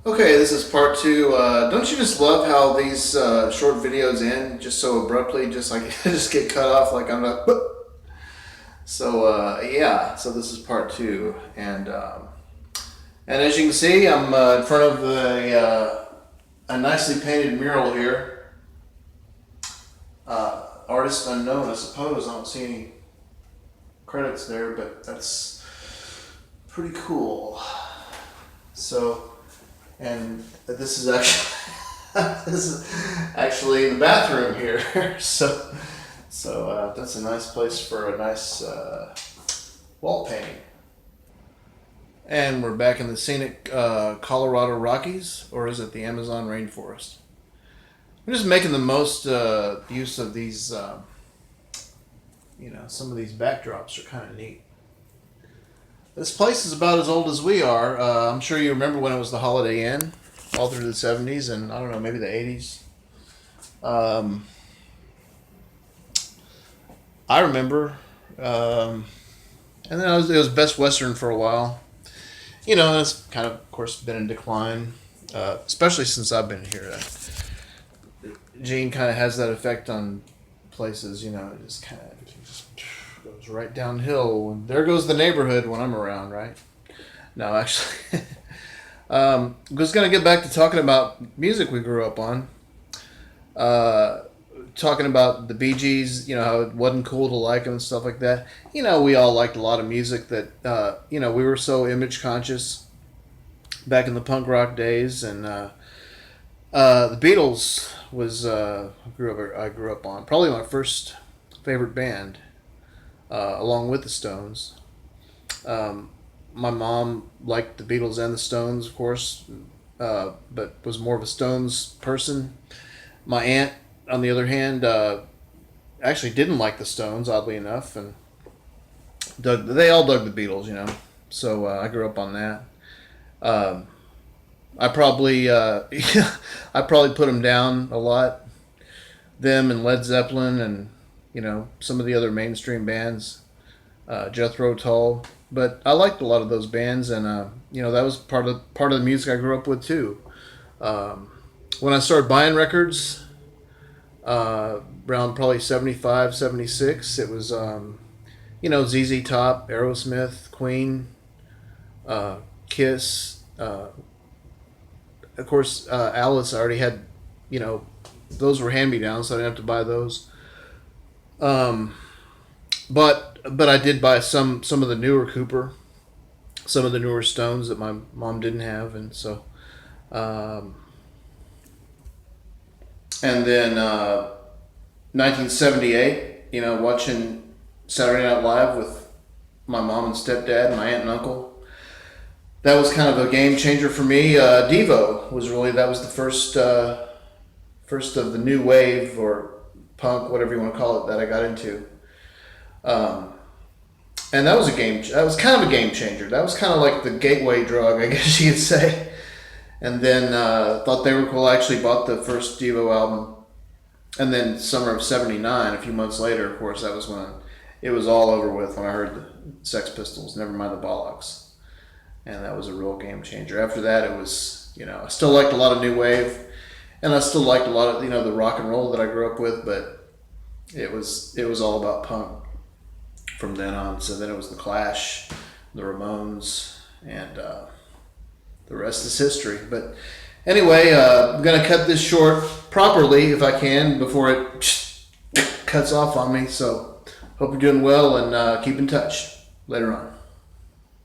Okay, this is part two. Don't you just love how these short videos end just so abruptly, just like just get cut off like I'm not. So yeah, so this is part two, and as you can see, I'm in front of a nicely painted mural here. Artist unknown, I suppose. I don't see any credits there, but that's pretty cool. So. And this is actually this is actually the bathroom here. So that's a nice place for a nice wall painting. And we're back in the scenic Colorado Rockies, or is it the Amazon rainforest? I'm just making the most use of these. Some of these backdrops are kind of neat. This place is about as old as we are. I'm sure you remember when it was the Holiday Inn, all through the 70s and I don't know, maybe the 80s. I remember. And then it was Best Western for a while. It's kind of course, been in decline, especially since I've been here. Gene kind of has that effect on places, it just kind of goes right downhill. And there goes the neighborhood when I'm around, right? No, actually. I was going to get back to talking about music we grew up on. Talking about the Bee Gees, how it wasn't cool to like them and stuff like that. We all liked a lot of music that, we were so image conscious back in the punk rock days. And the Beatles was I grew up on. Probably my first favorite band, along with the Stones. My mom liked the Beatles and the Stones, of course, but was more of a Stones person. My aunt, on the other hand, actually didn't like the Stones, oddly enough, and they all dug the Beatles, So I grew up on that. I probably I probably put them down a lot. Them and Led Zeppelin and some of the other mainstream bands, Jethro Tull. But I liked a lot of those bands, and that was part of the music I grew up with too. When I started buying records, around probably 75, 76, it was ZZ Top, Aerosmith, Queen, Kiss. Of course, Alice. I already had, those were hand me downs, so I didn't have to buy those. But I did buy some of the newer Cooper, some of the newer Stones that my mom didn't have, and so, and then 1978, watching Saturday Night Live with my mom and stepdad, my aunt and uncle. That was kind of a game changer for me. Devo was the first of the new wave or punk, whatever you want to call it, that I got into. And that was kind of a game changer. That was kind of like the gateway drug, I guess you could say. And then thought they were cool. I actually bought the first Devo album. And then summer of '79, a few months later, of course, that was when it was all over with when I heard the Sex Pistols, never mind the Bollocks. And that was a real game changer. After that, it was, I still liked a lot of new wave. And I still liked a lot of, the rock and roll that I grew up with, but it was all about punk from then on. So then it was the Clash, the Ramones, and the rest is history. But anyway, I'm going to cut this short properly if I can before it cuts off on me. So hope you're doing well and keep in touch later on.